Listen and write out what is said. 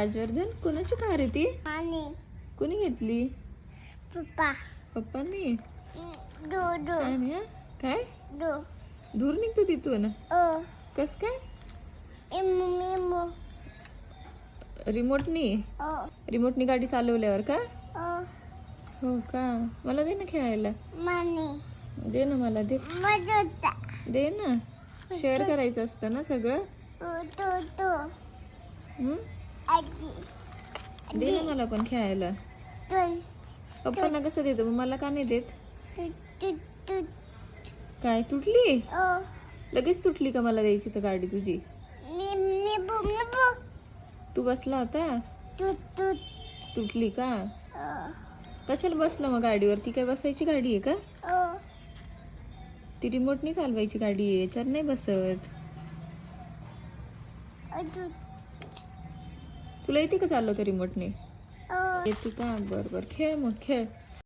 राजवर्धन, कोणाची कार आहे ती? आणि कोणी घेतली? पप्पा पप्पांनी. दो दो छान आहे हा. काय दो धूर निघतो तिथून? ओ कस काय? Emu emu रिमोटनी? ओ रिमोटनी गाडी चालवल्यावर का? ओ हो का? मला दे ना खेळायला. माने दे ना मला, दे मजोता दे ना. शेअर करायचं असतं ना सगळं. तो तो हम्म? आजी दे ना मला पण खेळायला. तुन पप्पांना कसं देतो मग मला का नाही देत? तू तू तू काय तुटली? ओ लगेच तुटली का मला द्यायची तर गाडी तुझी? मी बू तू बसला होता? तू तू तुटली का? ओ कशाला बसलं मग गाडीवर? ती काय बसायची गाडी आहे का? ओ ती रिमोटनी चालवायची गाडी आहे, याच्यावर नाही बसत. तू तुला येते का चालवता रिमोटने? ओ येते का? बरं बरं, खेळ मग खेळ.